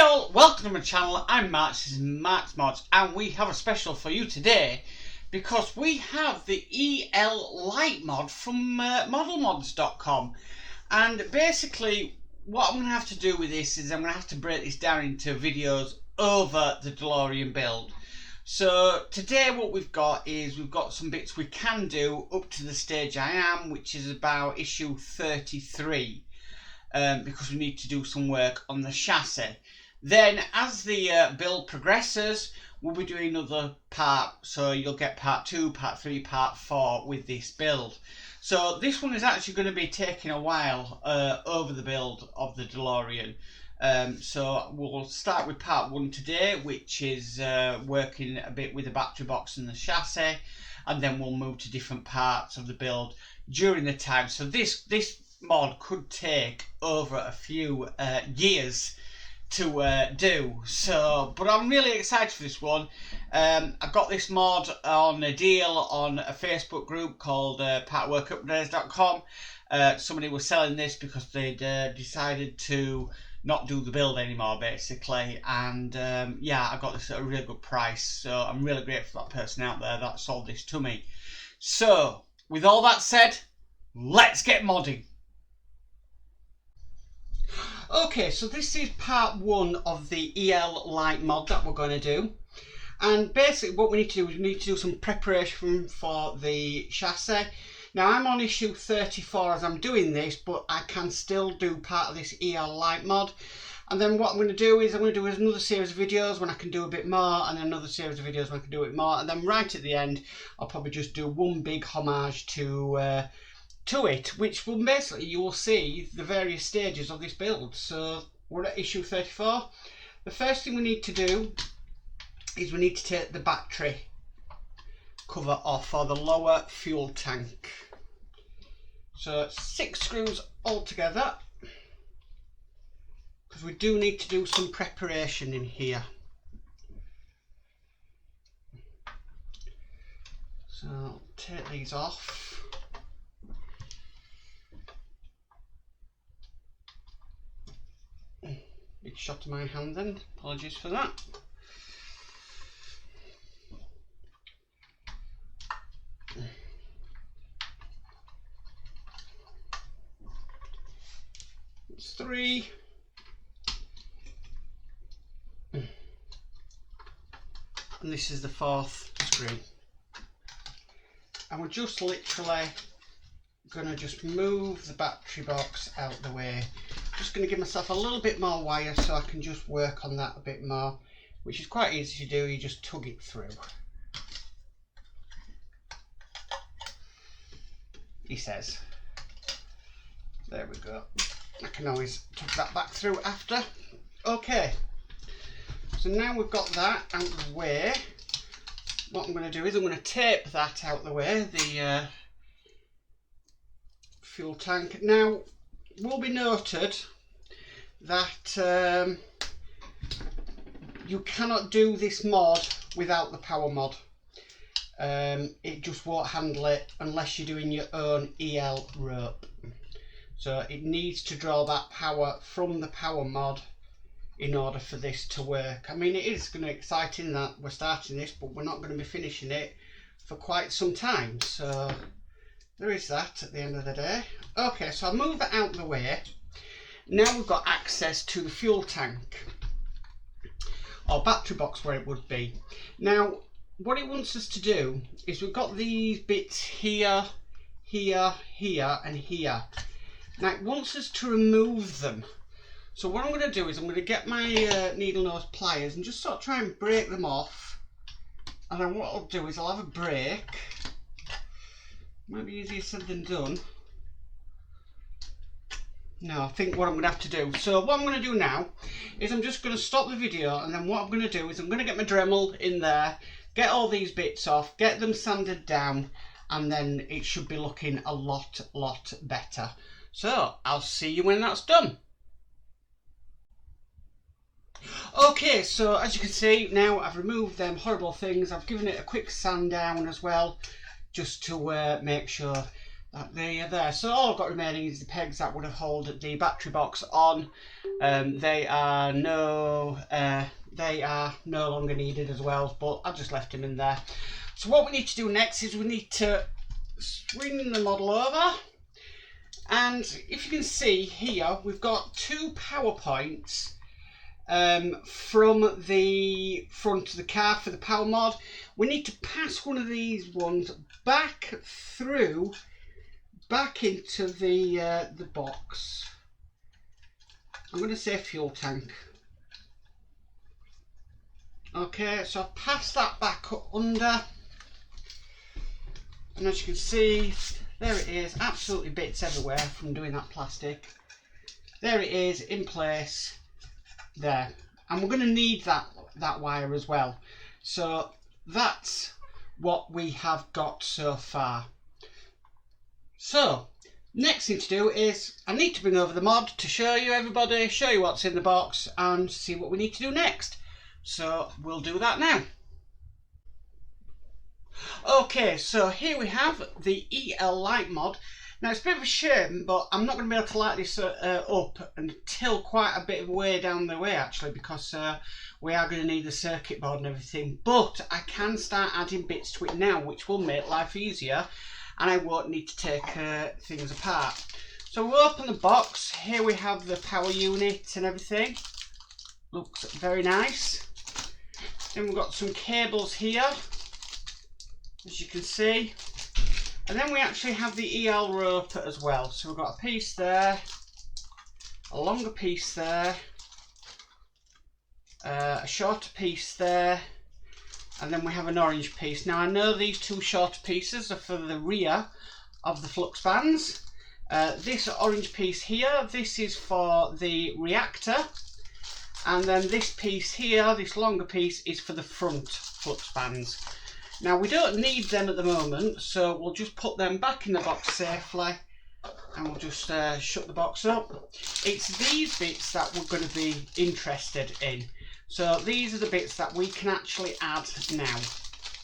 all, welcome to my channel. I'm Mark, this is Mark's Mods, and we have a special for you today because we have the EL Light mod from Modz.com. And basically what I'm going to have to do with this is I'm going to have to break this down into videos over the Delorean build. So today what we've got is we've got some bits we can do up to the stage I am, which is about issue 33. Because we need to do some work on the chassis. Then as the build progresses, we'll be doing another part, so you'll get part 2, part 3, part 4 with this build. So this one is actually going to be taking a while over the build of the Delorean. So we'll start with part 1 today, which is working a bit with the battery box and the chassis, and then we'll move to different parts of the build during the time. So this mod could take over a few years to do, so but I'm really excited for this one. I got this mod on a deal on a Facebook group called partworkupgrades.com. Somebody was selling this because they'd decided to not do the build anymore basically, and yeah, I got this at a really good price, so I'm really grateful for that person out there that sold this to me. So with all that said, let's get modding. Okay, so this is part 1 of the EL Light mod that we're going to do, and basically what we need to do is we need to do some preparation for the chassis. Now I'm on issue 34 as I'm doing this, but I can still do part of this EL Light mod, and then what I'm going to do is I'm going to do another series of videos when I can do a bit more, and another series of videos when I can do it more, and then right at the end I'll probably just do one big homage to it, which will basically, you will see the various stages of this build. So we're at issue 34. The first thing we need to do is we need to take the battery cover off for the lower fuel tank. So 6 screws all together, because we do need to do some preparation in here. So take these off. Big shot of my hand then, apologies for that. It's 3. And this is the 4th screw. And we're just literally gonna just move the battery box out the way. Just going to give myself a little bit more wire so I can just work on that a bit more, which is quite easy to do. You just tug it through, he says. There we go. I can always tug that back through after. Okay, so now we've got that out of the way, what I'm going to do is I'm going to tape that out of the way, the fuel tank. Now will be noted that you cannot do this mod without the power mod. It just won't handle it unless you're doing your own EL rope. So it needs to draw that power from the power mod in order for this to work. I mean, it is going to be exciting that we're starting this, but we're not going to be finishing it for quite some time. So there is that at the end of the day. Okay, so I'll move that out of the way. Now we've got access to the fuel tank, or battery box where it would be. Now what it wants us to do is we've got these bits here, here, here and here. Now it wants us to remove them. So what I'm going to do is I'm going to get my needle nose pliers and just sort of try and break them off. And then what I'll do is I'll have a break. Might be easier said than done. No, I think what I'm going to have to do. So what I'm going to do now is I'm just going to stop the video, and then what I'm going to do is I'm going to get my Dremel in there, get all these bits off, get them sanded down, and then it should be looking a lot better. So I'll see you when that's done. Okay, so as you can see now I've removed them horrible things. I've given it a quick sand down as well, just to make sure there. So all I've got remaining is the pegs that would have held the battery box on. They are no longer needed as well, but I've just left them in there. So what we need to do next is we need to swing the model over, and if you can see here, we've got 2 power points from the front of the car for the power mod. We need to pass one of these ones back into the box. I'm going to say fuel tank. Okay, so I've passed that back under, and as you can see, there it is, absolutely bits everywhere from doing that plastic. There it is in place there, and we're going to need that wire as well. So that's what we have got so far. So next thing to do is I need to bring over the mod to show you everybody, show you what's in the box and see what we need to do next. So we'll do that now. Okay, so here we have the EL Light mod. Now it's a bit of a shame, but I'm not going to be able to light this up until quite a bit of way down the way actually, because we are going to need the circuit board and everything. But I can start adding bits to it now, which will make life easier, and I won't need to take things apart. So we'll open the box. Here we have the power unit and everything. Looks very nice. Then we've got some cables here, as you can see. And then we actually have the EL rope as well. So we've got a piece there, a longer piece there, a shorter piece there, and then we have an orange piece. Now I know these 2 shorter pieces are for the rear of the flux bands. This orange piece here, this is for the reactor, and then this piece here, this longer piece, is for the front flux bands. Now we don't need them at the moment, so we'll just put them back in the box safely, and we'll just shut the box up. It's these bits that we're going to be interested in. So these are the bits that we can actually add now.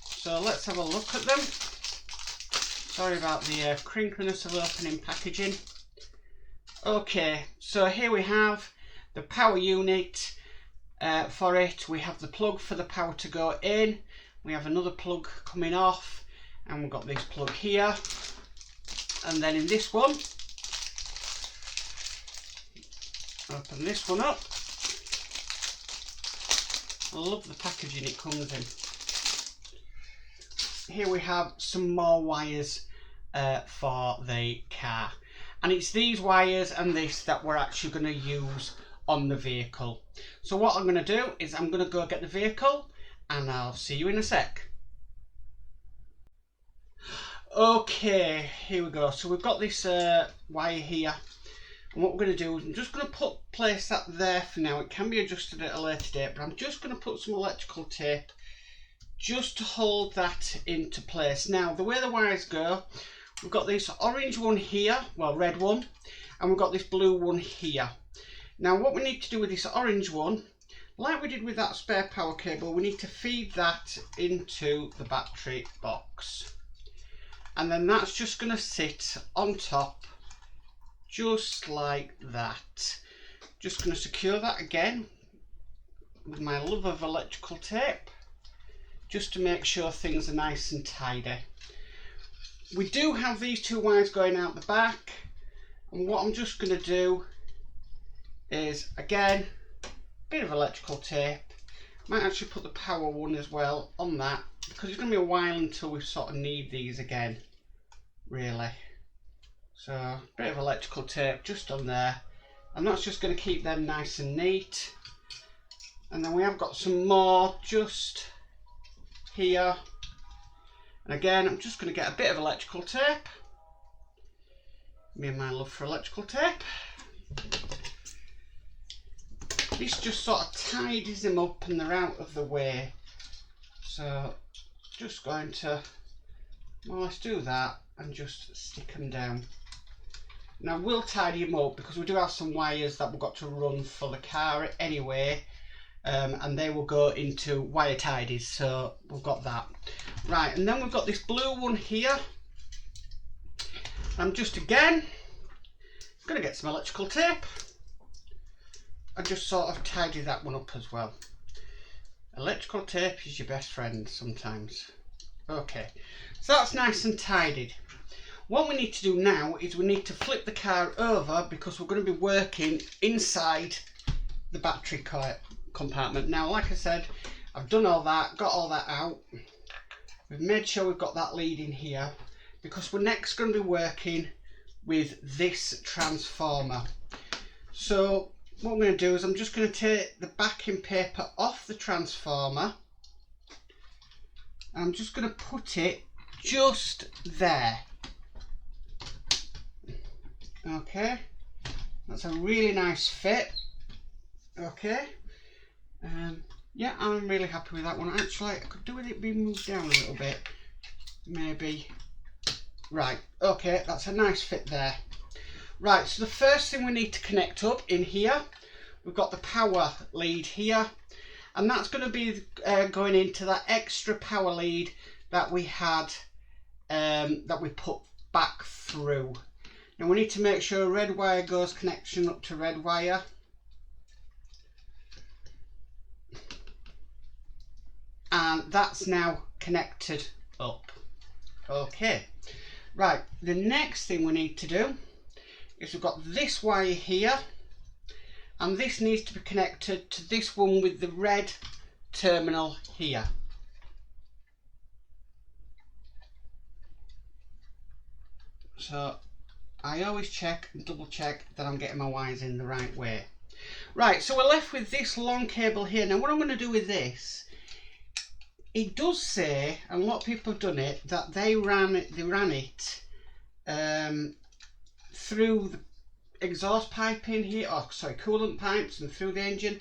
So let's have a look at them. Sorry about the crinkliness of opening packaging. Okay, so here we have the power unit for it. We have the plug for the power to go in. We have another plug coming off, and we've got this plug here. And then in this one, open this one up. I love the packaging it comes in. Here we have some more wires for the car, and it's these wires and this that we're actually going to use on the vehicle. So what I'm going to do is I'm going to go get the vehicle, and I'll see you in a sec. Okay, here we go. So we've got this wire here, and what we're going to do is I'm just going to place that there for now. It can be adjusted at a later date, but I'm just going to put some electrical tape just to hold that into place. Now the way the wires go, we've got this orange one here, well, red one, and we've got this blue one here. Now what we need to do with this orange one, like we did with that spare power cable, we need to feed that into the battery box, and then that's just going to sit on top just like that. Just going to secure that again with my love of electrical tape, just to make sure things are nice and tidy. We do have these 2 wires going out the back, and what I'm just going to do is, again, a bit of electrical tape. Might actually put the power one as well on that, because it's going to be a while until we sort of need these again, really. So a bit of electrical tape just on there, and that's just going to keep them nice and neat. And then we have got some more just here, and again I'm just going to get a bit of electrical tape. Me and my love for electrical tape. This just sort of tidies them up and they're out of the way. So just going to more or less do that and just stick them down. Now we'll tidy them up because we do have some wires that we've got to run for the car anyway, and they will go into wire tidies, so we've got that. Right, and then we've got this blue one here, I'm just again going to get some electrical tape and just sort of tidy that one up as well. Electrical tape is your best friend sometimes. Okay, so that's nice and tidied. What we need to do now is we need to flip the car over because we're going to be working inside the battery compartment. Now, like I said, I've done all that, got all that out. We've made sure we've got that lead in here because we're next going to be working with this transformer. So what I'm going to do is I'm just going to take the backing paper off the transformer. I'm just going to put it just there. Okay, that's a really nice fit. Okay, yeah, I'm really happy with that one. Actually, I could do with it being moved down a little bit, maybe. Right, okay, that's a nice fit there. Right, so the first thing we need to connect up in here, we've got the power lead here, and that's going to be going into that extra power lead that we had, that we put back through. Now we need to make sure red wire goes connection up to red wire. And that's now connected up. Okay, right, the next thing we need to do is we've got this wire here, and this needs to be connected to this one with the red terminal here. So I always check and double check that I'm getting my wires in the right way. Right, so we're left with this long cable here. Now what I'm going to do with this, it does say, and a lot of people have done it, that they ran it through the exhaust pipe in here, or sorry, coolant pipes, and through the engine.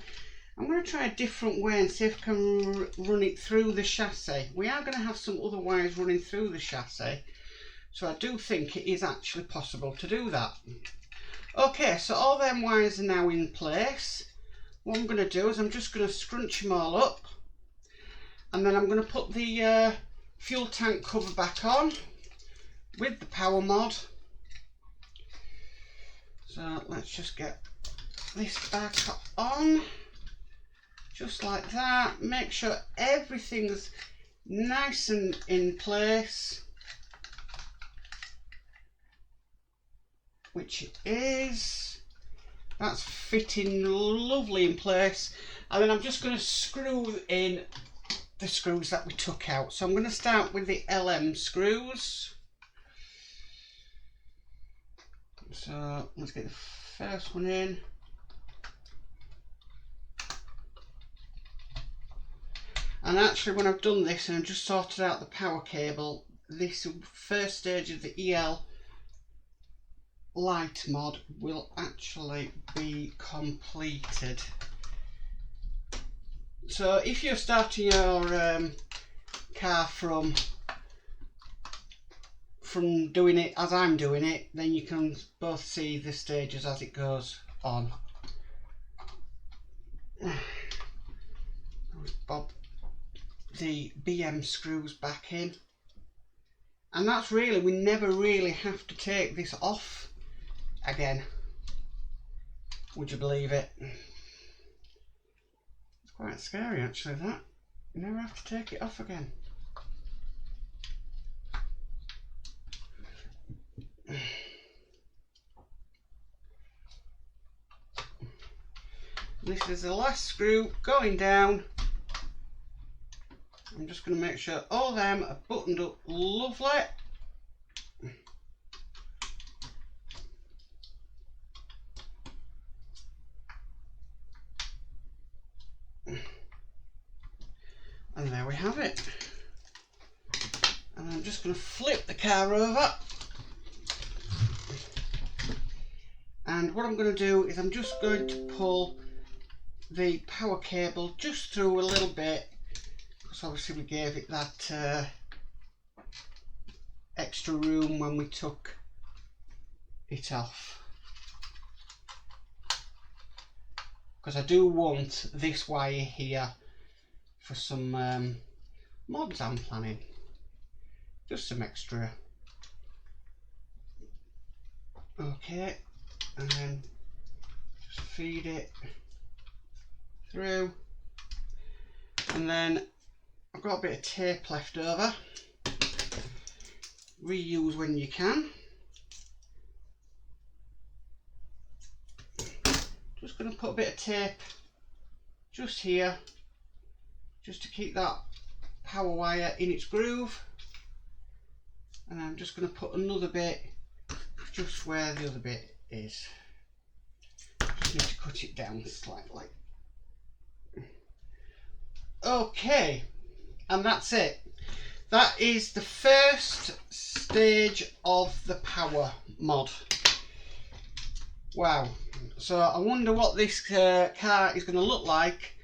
I'm going to try a different way and see if I can run it through the chassis. We are going to have some other wires running through the chassis, so I do think it is actually possible to do that. Okay, so all them wires are now in place. What I'm going to do is I'm just going to scrunch them all up, and then I'm going to put the fuel tank cover back on with the power mod. So let's just get this back on, just like that. Make sure everything's nice and in place, which it is. That's fitting lovely in place. And then I'm just going to screw in the screws that we took out. So I'm going to start with the LM screws. So let's get the first one in. And actually, when I've done this and I've just sorted out the power cable, this first stage of the EL light mod will actually be completed. So if you're starting your car from doing it as I'm doing it, then you can both see the stages as it goes on. Bob the BM screws back in, and that's really, we never really have to take this off again. Would you believe it? It's quite scary actually, that. You never have to take it off again. This is the last screw going down. I'm just going to make sure all them are buttoned up lovely. And there we have it. And I'm just going to flip the car over. And what I'm going to do is I'm just going to pull the power cable just through a little bit, because obviously we gave it that extra room when we took it off. Because I do want this wire here for some mods I'm planning. Just some extra Okay, and then just feed it through, and then I've got a bit of tape left over. Reuse when you can. Just going to put a bit of tape just here, just to keep that power wire in its groove, and I'm just going to put another bit just where the other bit is. Just need to cut it down slightly. Okay, and that's it. That is the first stage of the power mod. Wow. So I wonder what this car is going to look like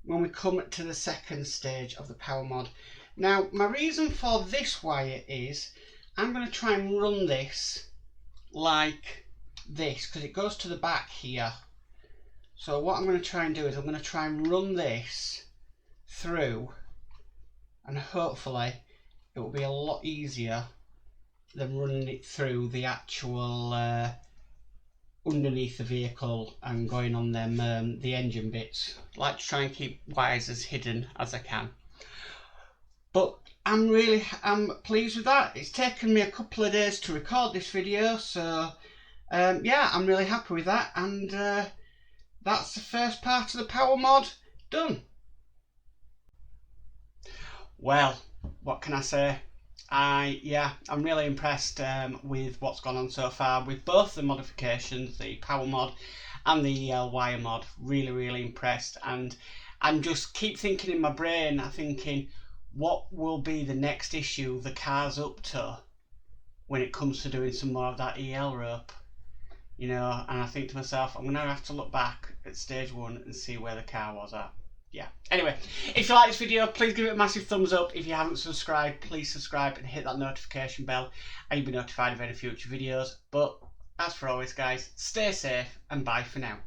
when we come to the second stage of the power mod. Now, my reason for this wire is I'm going to try and run this like this, because it goes to the back here. So what I'm going to try and do is I'm going to try and run this through, and hopefully it will be a lot easier than running it through the actual underneath the vehicle and going on them the engine bits. I like to try and keep wires as hidden as I can. But I'm pleased with that. It's taken me a couple of days to record this video, so yeah, I'm really happy with that, and that's the first part of the power mod done. Well, what can I say? I'm really impressed with what's gone on so far with both the modifications, the power mod and the wire mod. Really impressed, and I'm just keep thinking in my brain, I'm thinking, what will be the next issue the car's up to when it comes to doing some more of that EL rope, you know? And I think to myself, I'm gonna have to look back at stage 1 and see where the car was at. Yeah. Anyway, if you like this video, please give it a massive thumbs up. If you haven't subscribed, please subscribe and hit that notification bell, and you'll be notified of any future videos. But as for always, guys, stay safe and bye for now.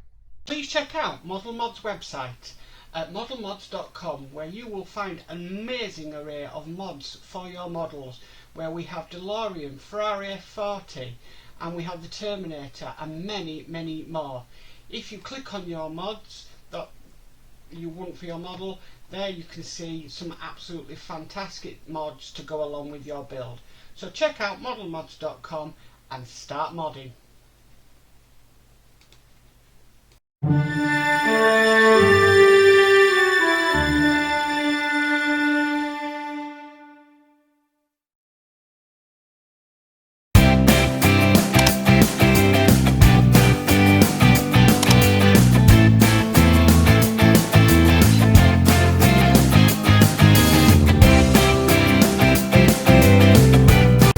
Please check out Model Mod's website at modelmods.com, where you will find an amazing array of mods for your models, where we have Delorean, Ferrari F40, and we have the Terminator, and many more. If you click on your mods that you want for your model, there you can see some absolutely fantastic mods to go along with your build. So check out modelmods.com and start modding.